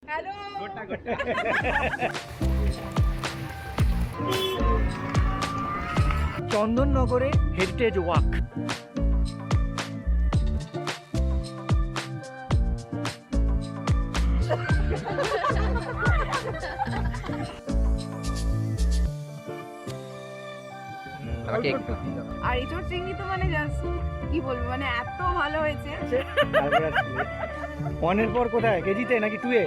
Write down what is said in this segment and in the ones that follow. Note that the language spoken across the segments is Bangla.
হ্যালো চন্দননগরে হেরিটেজ ওয়াক। আর এঁচোড় চিংড়ি তো মানে জাস্ট কি বলবো, মানে এত ভালো হয়েছে। ওয়ানের পর কোথায়, কেজিতে নাকি টুয়ে?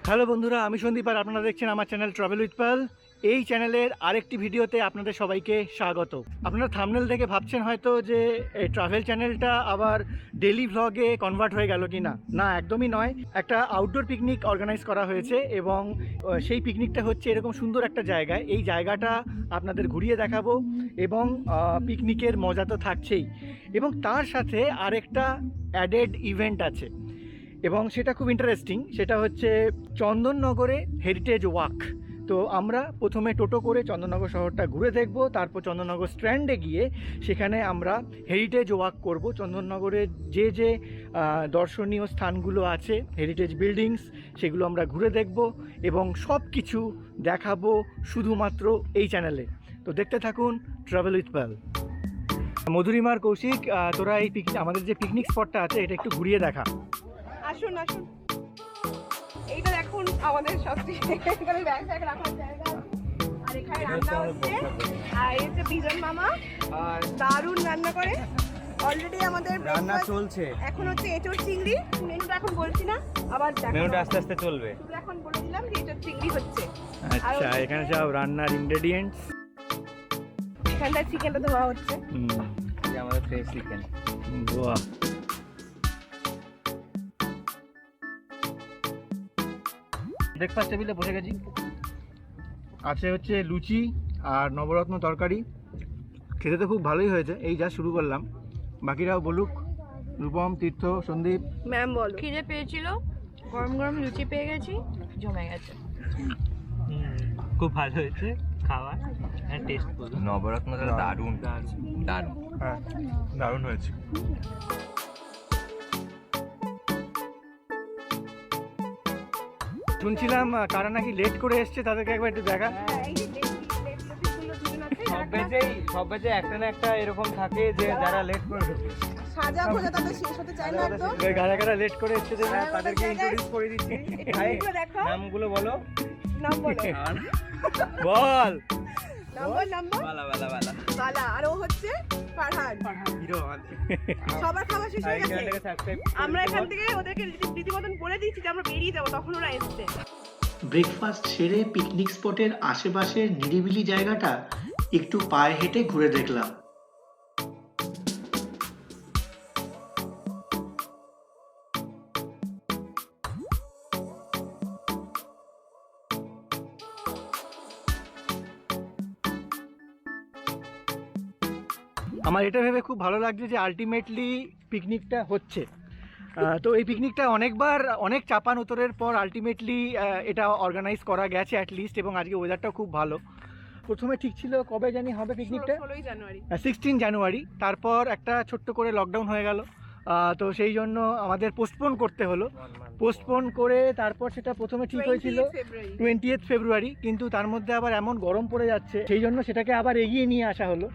হ্যালো বন্ধুরা, আমি সন্দীপ আর আপনারা দেখছেন আমার চ্যানেল ট্রাভেল উইথ পাল। এই চ্যানেলের আরেকটি ভিডিওতে আপনাদের সবাইকে স্বাগত। আপনারা থাম্বনেল দেখে ভাবছেন হয়তো যে এই ট্রাভেল চ্যানেলটা আবার ডেলি ভ্লগে কনভার্ট হয়ে গেল কি না। না, একদমই নয়। একটা আউটডোর পিকনিক অর্গানাইজ করা হয়েছে এবং সেই পিকনিকটা হচ্ছে এরকম সুন্দর একটা জায়গায়। এই জায়গাটা আপনাদের ঘুরিয়ে দেখাবো এবং পিকনিকের মজা তো থাকছেই, এবং তার সাথে আরেকটা অ্যাডেড ইভেন্ট আছে এবং সেটা খুব ইন্টারেস্টিং। সেটা হচ্ছে চন্দননগরে হেরিটেজ ওয়াক। তো আমরা প্রথমে টোটো করে চন্দননগর শহরটা ঘুরে দেখব, তারপর চন্দননগর স্ট্র্যান্ডে গিয়ে সেখানে আমরা হেরিটেজ ওয়াক করব। চন্দননগরের যে যে দর্শনীয় স্থানগুলো আছে, হেরিটেজ বিল্ডিংস, সেগুলো আমরা ঘুরে দেখব এবং সব কিছু দেখাবো শুধুমাত্র এই চ্যানেলে। তো দেখতে থাকুন ট্রাভেল উইথ পাল। মধুরিমার কৌশিক, তোরা এই আমাদের যে পিকনিক স্পটটা আছে এটা একটু ঘুরিয়ে দেখা। আসুন আসুন, এইটা দেখুন আমাদের সবচেয়ে এখানে ব্যাগ ট্যাগ রাখার জায়গা আছে। আর এখানে রান্না হচ্ছে, আর এই যে বিজন মামা আর দারুণ রান্না করে। অলরেডি আমাদের রান্না চলছে, এখন হচ্ছে এঁচোড় চিংড়ি। মেনুটা এখন বলছি না, আবার মেনুটা আস্তে আস্তে চলবে। শুধু এখন বলে দিলাম যে এঁচোড় চিংড়ি হচ্ছে। আচ্ছা, এখানে সব রান্নার ইনগ্রেডিয়েন্টস। এখানটা চিকেনটা ধোয়া হচ্ছে। এই আমাদের ফ্রেশ চিকেন। বাহ, ব্রেকফাস্ট টেবিলে বসে গেছি। আছে হচ্ছে লুচি আর নবরত্ন তরকারি। খেতে তো খুব ভালোই হয়েছে, এই যা শুরু করলাম। বাকিরাও বলুক, রূপম, তীর্থ, সন্দীপ। ম্যাম বলো। খিদে পেয়েছিল, গরম গরম লুচি পেয়ে গেছি, জমে গেছে। খুব ভালো হয়েছে খাবার, হ্যাঁ টেস্টফুল। নবরত্নটা দারুণ দারুণ, হ্যাঁ দারুণ হয়েছে। শুনছিলাম কারা নাকি লেট করে এসছে, তাদেরকে একবার একটু দেখা। সব বেজে একটা না একটা এরকম থাকে যে যারা লেট করে ঢুকে। সাজা খোঁজা তাদের শেষ হতে চায় না একদম। কারা কারা লেট করে এসছে তাদেরকে ইন্ট্রোডিউস করে দিচ্ছি। নামগুলো বলো। নাম বলো। বল। নাম্বার বালা বালা বালা বালা। আর ও হচ্ছে ফারহান। হিরো। সবার খাবার শেষ হয়ে গেছে। আমরা এখান থেকে ওদেরকে রীতিমতন বলে দিচ্ছি যে আমরা বেরিয়ে যাবো, তখন ওরা এসছে। ব্রেকফাস্ট সেরে পিকনিক স্পটের আশেপাশের নিরিবিলি জায়গাটা একটু পায়ে হেঁটে ঘুরে দেখলাম। আমার এটা ভেবে খুব ভালো লাগছে যে আলটিমেটলি পিকনিকটা হচ্ছে। তো এই পিকনিকটা অনেক চাপান উত্তরের পর আলটিমেটলি এটা অর্গানাইজ করা গেছে অ্যাটলিস্ট, এবং আজকে ওয়েদারটাও খুব ভালো। প্রথমে ঠিক ছিল কবে জানি হবে পিকনিকটা, 16 জানুয়ারি। তারপর একটা ছোট্ট করে লকডাউন হয়ে গেল, তো সেই জন্য আমাদের পোস্টপোন করতে হলো। পোস্টপোন করে তারপর সেটা প্রথমে ঠিক হয়েছিল 20 ফেব্রুয়ারি, কিন্তু তার মধ্যে আবার এমন গরম পড়ে যাচ্ছে, সেই জন্য সেটাকে আবার এগিয়ে নিয়ে আসা হলো।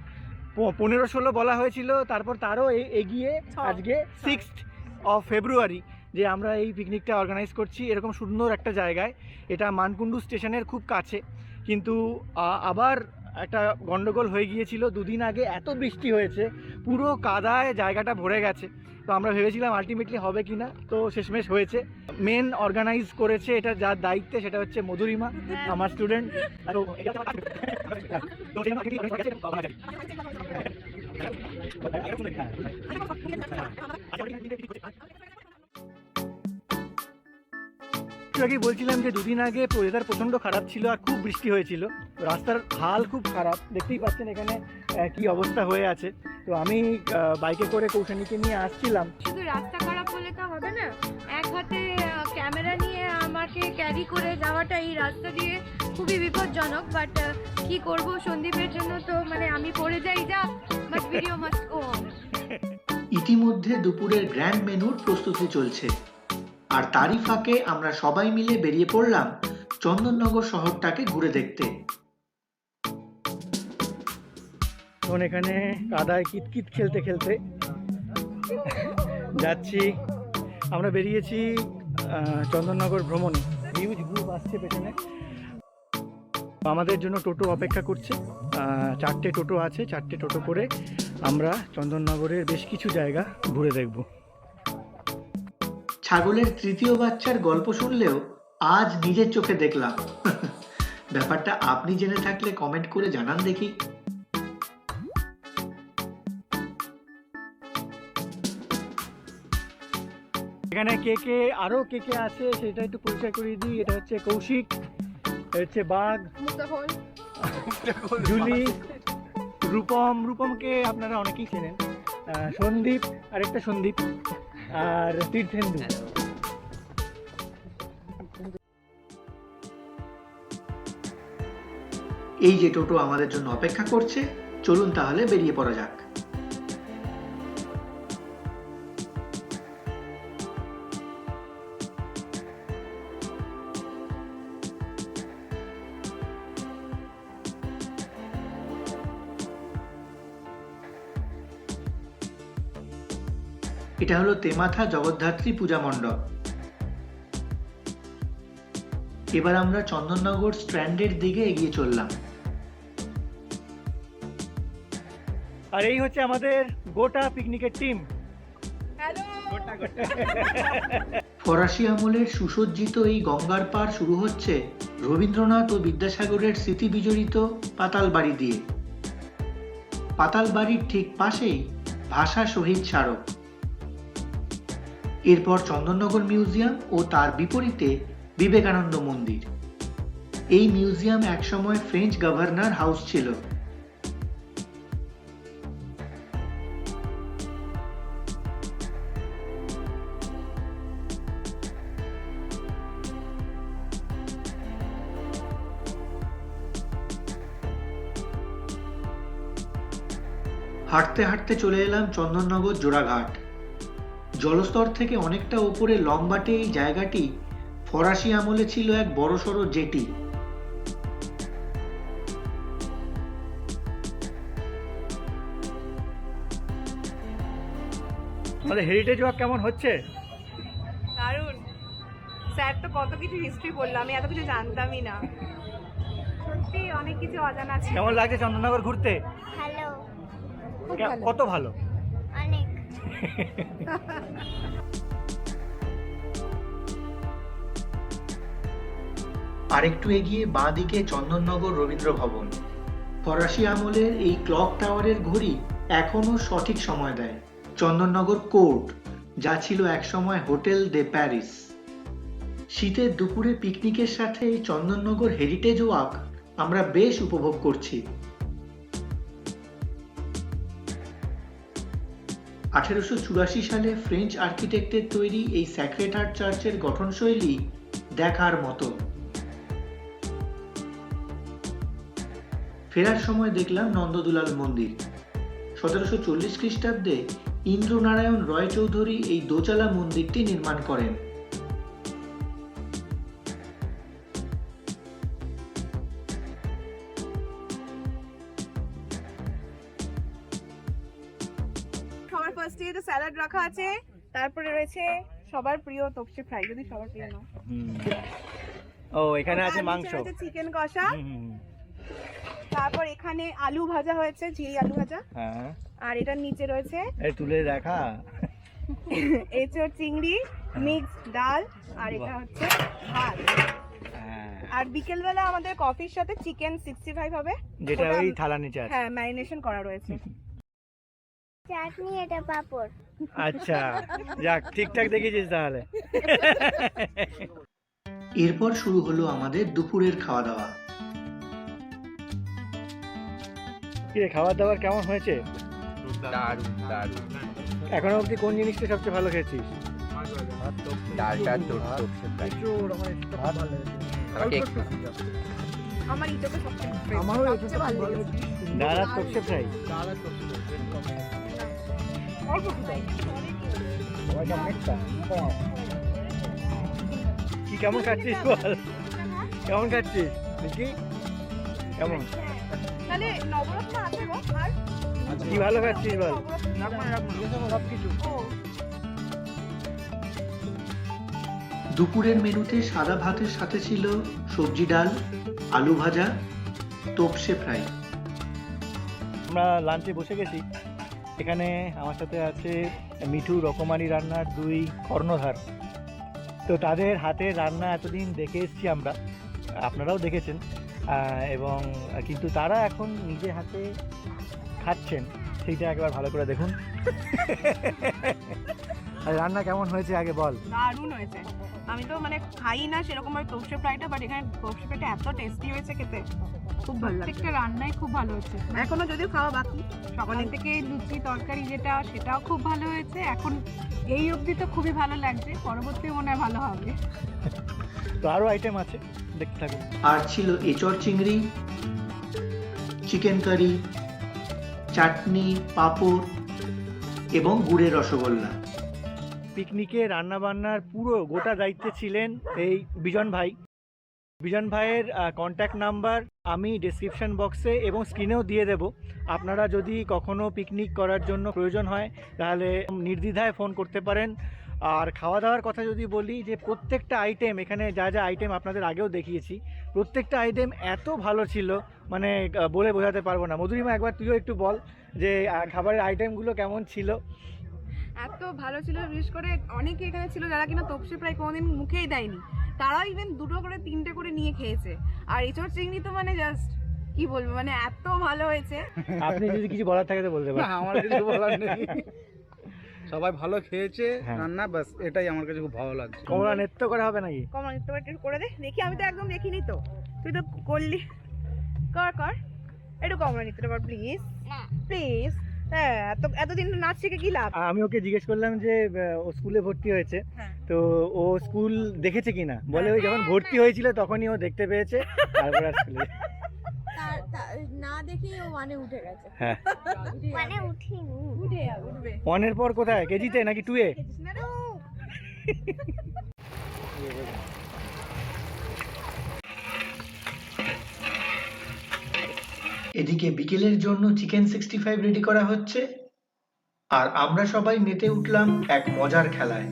15-16 বলা হয়েছিল, তারপর তারও এগিয়ে আজকে 6 ফেব্রুয়ারি যে আমরা এই পিকনিকটা অর্গানাইজ করছি এরকম সুন্দর একটা জায়গায়। এটা মানকুন্ডু স্টেশনের খুব কাছে, কিন্তু আবার একটা গন্ডগোল হয়ে গিয়েছিল। দুদিন আগে এত বৃষ্টি হয়েছে, পুরো কাদায় জায়গাটা ভরে গেছে। তো আমরা ভেবেছিলাম আলটিমেটলি হবে কি না, তো শেষমেশ হয়েছে। মেন অর্গানাইজ করেছে এটা যার দায়িত্বে, সেটা হচ্ছে মধুরিমা, আমার স্টুডেন্ট। আগে বলছিলাম যে দুদিন আগে ওয়েদার প্রচণ্ড খারাপ ছিল আর খুব বৃষ্টি হয়েছিল। রাস্তার হাল খুব খারাপ, দেখতেই পাচ্ছেন এখানে কি অবস্থা হয়ে আছে। তো আমি বাইকে করে কৌশানীকে নিয়ে আসছিলাম। শুধু রাস্তা খারাপ হলে তো হবে না, এক হাতে ক্যামেরা নিয়ে আমাকে ক্যারি করে যাওয়াটা এই রাস্তা দিয়ে খুবই বিপজ্জনক, বাট কি করব, সন্দীপের জন্য তো মানে আমি পড়ে যাই, যা but video must go on. ইতিমধ্যে দুপুরের গ্র্যান্ড মেনুর প্রস্তুতি চলছে, আর তারই ফাঁকে আমরা সবাই মিলে বেরিয়ে পড়লাম চন্দননগর শহরটাকে ঘুরে দেখতে। এখন এখানে কাদায় কিতকিত খেলতে খেলতে যাচ্ছি। আমরা বেরিয়েছি চন্দননগর ভ্রমণে। হিউজ গ্রুপ আসছে পেছনে, আমাদের জন্য টোটো অপেক্ষা করছে। 4টে টোটো আছে, 4টে টোটো করে আমরা চন্দননগরের বেশ কিছু জায়গা ঘুরে দেখব। ছাগলের তৃতীয় বাচ্চার গল্প শুনলেও আজ নিজের চোখে দেখলাম। ব্যাপারটা আপনি জেনে থাকলে কমেন্ট করে জানান দেখি। এখানে আরো কে কে আছে সেটা একটু পরিচয় করিয়ে দিই। এটা হচ্ছে কৌশিক, এটা হচ্ছে বাঘ, জুলি, রূপমকে আপনারা অনেকেই চেনেন, সন্দীপ, আরেকটা সন্দীপ, আর তীর্থেন্দু। এই যে টোটো আমাদের জন্য অপেক্ষা করছে, চলুন তাহলে বেরিয়ে পড়া যাক। এটা হলো তেমাথা জগদ্ধাত্রী পূজা মণ্ডপ। এবার আমরা চন্দননগর স্ট্র্যান্ডের দিকে এগিয়ে চললাম। আর এই হচ্ছে আমাদের গোটা পিকনিকের টিম। ফরাসি আমলের সুসজ্জিত এই গঙ্গার পার শুরু হচ্ছে রবীন্দ্রনাথ ও বিদ্যাসাগরের স্মৃতি বিজড়িত পাতাল বাড়ি দিয়ে। পাতাল বাড়ির ঠিক পাশেই ভাষা শহীদ স্মারক। এরপর চন্দননগর মিউজিয়াম ও তার বিপরীতে বিবেকানন্দ মন্দির। এই মিউজিয়াম একসময় ফ্রেঞ্চ গভর্নর হাউস ছিল। হাঁটতে হাঁটতে চলে এলাম চন্দননগর জোড়াঘাট। জলস্তর থেকে অনেকটা উপরে লম্বাটে এই জায়গাটি ফরাসি আমলে ছিল এক বড়সড় জেটি। আমাদের হেরিটেজ ওয়াক কেমন হচ্ছে? দারুণ, স্যার তো কত কিছু হিস্ট্রি বললো, আমি এত কিছু জানতামই না। সত্যি অনেক কিছু অজানা আছে। কেমন লাগছে চন্দননগর ঘুরতে? হ্যালো, কত ভালো, অনেক। আরেকটু এগিয়ে বাঁ দিকে চন্দননগর রবীন্দ্র ভবন। ফরাসি আমলের এই ক্লক টাওয়ারের ঘড়ি এখনো সঠিক সময় দেয়। চন্দননগর কোর্ট, যা ছিল একসময় হোটেল দে প্যারিস। শীতের দুপুরে পিকনিকের সাথে এই চন্দননগর হেরিটেজ ওয়াক আমরা বেশ উপভোগ করছি। 1884 সালে ফ্রেঞ্চ আর্কিটেক্টের তৈরি এই স্যাক্রেড হার্ট চার্চের গঠনশৈলী দেখার মতো। ফেরার সময় দেখলাম নন্দদুলাল মন্দির। 1740 খ্রিস্টাব্দে ইন্দ্রনারায়ণ রয় চৌধুরী এই দোচালা মন্দিরটি নির্মাণ করেন। সবার ফার্স্টে যে স্যালাড রাখা আছে, তারপরে রয়েছে সবার প্রিয় তপসি ফ্রাই, যদি সবার প্রিয় না। ও এখানে আছে মাংস, চিকেন কষা, তারপর এখানে আলু ভাজা হয়েছে, ঝিরি আলু ভাজা। হ্যাঁ, আর এটার নিচে রয়েছে এই তুলে দেখা এঁচোড় চিংড়ি মিক্স ডাল, আর এটা হচ্ছে ভাত। আর বিকেলবেলা আমাদের কফির সাথে চিকেন 65 হবে, যেটা ওই থালা নিচে আছে। হ্যাঁ, ম্যারিনেশন করা রয়েছে। চাটনি, এটা পাপড়। আচ্ছা, যাক, ঠিকঠাক দেখিয়েছিস তাহলে। এরপর শুরু হলো আমাদের দুপুরের খাওয়া দাওয়া। কি রে, খাবার দাবার কেমন হয়েছে? দারুণ দারুণ। এখনো অবধি কোন জিনিসটা সবচেয়ে ভালো খেয়েছিস? ডালটা তোপসে ফ্রাই। আমার ইটোকে সবচেয়ে আমারও সবচেয়ে ভালো লেগেছে। ডাল আর তোপসে ফ্রাই। কি কেমন খাচ্ছিস বল? কেমন খাচ্ছিস দেখি? কেমন তাহলে নবরত্ন আছে গো আর কি ভালো খাচ্ছিস বল? সবকিছু দুপুরের মেনুতে সাদা ভাতের সাথে ছিল সবজি ডাল, আলু ভাজা, তোপসে ফ্রাই। আমরা লাঞ্চে বসে গেছি। এখানে আমার সাথে আছে মিঠু, রকমারি রান্নার দুই কর্ণধার। তো তাদের হাতের রান্না এতদিন দেখে এসেছি আমরা, আপনারাও দেখেছেন, এবং কিন্তু তারা এখন নিজে হাতে খাচ্ছেন, সেইটা একবার ভালো করে দেখুন। আর রান্না কেমন হয়েছে আগে বল। দারুণ হয়েছে। আমি তো মানে খাই না সেরকম ভাবে তোপসে ফ্রাইটা, বাট এখানে তোপসে ফ্রাইটা এত টেস্টি হয়েছে খেতে, খুব ভালো লাগছে। প্রত্যেকটা রান্নাই খুব ভালো হচ্ছে। এখনো যদিও খাওয়া বাকি, সকালে থেকে লুচি তরকারি যেটা সেটাও খুব ভালো হয়েছে। এখন এই অবধি তো খুবই ভালো লাগছে, পরবর্তী মনে হয় ভালো হবে। তো আরও আইটেম আছে, দেখতে থাকুন। আর ছিল এঁচড় চিংড়ি, চিকেন কারি, চাটনি, পাঁপড় এবং গুড়ের রসগোল্লা। পিকনিকে রান্নাবান্নার পুরো গোটা দায়িত্বে ছিলেন এই বিজন ভাই। বিজন ভাইয়ের কন্ট্যাক্ট নাম্বার আমি ডেসক্রিপশন বক্সে এবং স্ক্রিনেও দিয়ে দেব। আপনারা যদি কখনো পিকনিক করার জন্য প্রয়োজন হয় তাহলে নির্দ্বিধায় ফোন করতে পারেন। আর খাওয়া দাওয়ার কথা যদি বলি, যে প্রত্যেকটা আইটেম, এখানে যা যা আইটেম আপনাদের আগেও দেখিয়েছি, প্রত্যেকটা আইটেম এত ভালো ছিল মানে বলে বোঝাতে পারবো না। মধুরিমা, একবার তুইও একটু বল যে খাবারের আইটেমগুলো কেমন ছিল। এত ভালো ছিল। বিশেষ করে অনেকে এখানে ছিল যারা কিনা তোপসে ফ্রাই কোনোদিন মুখেই দেয়নি, তারাও ইভেন 2টো করে 3টে করে নিয়ে খেয়েছে। আর এঁচড় চিংড়ি তো মানে জাস্ট কি বলবো, মানে এত ভালো হয়েছে। আপনি যদি কিছু বলার থাকে তো বলতে পারেন। আমার কিছু বলার নেই, সবাই ভালো খেয়েছে হ্যাঁ। রান্না, বাস এটাই আমার কাছে খুব ভালো লাগছে। কমলা নৃত্য করা হবে নাকি? কমন তো একটু করে দে দেখি, আমি তো একদম দেখিনি তো, তুই তো করলি। কর কর একটু কমন নিতে পার প্লিজ, প্লিজ। হ্যাঁ, এতদিন নাচ শিখে কি লাভ? আমি ওকে জিজ্ঞেস করলাম যে ও স্কুলে ভর্তি হয়েছে, হ্যাঁ। তো ও স্কুল দেখেছে কিনা। বলে ওই যখন ভর্তি হয়েছিল তখনই ও দেখতে পেয়েছে, তারপর আর স্কুলে। না দেখি ও মানে উঠে গেছে। হ্যাঁ, মানে উঠিনি। উঠবে। 1-এর পর কোথায়, কেজিতে নাকি 2-এ? এদিকে বিকেলের জন্য চিকেন 65 রেডি করা হচ্ছে, আর আমরা সবাই মেতে উঠলাম এক মজার খেলায়।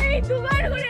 এই দুবার করে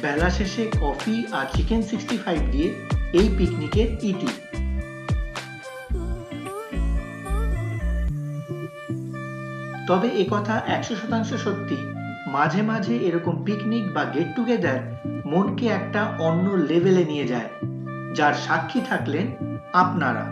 বেলা শেষে কফি আর চিকেন 65 দিয়ে এই পিকনিকের ইতি। তবে একথা 100% সত্যি, মাঝে মাঝে এরকম পিকনিক বা গেট টুগেদার মনকে একটা অন্য লেভেলে নিয়ে যায়, যার সাক্ষী থাকলেন আপনারা।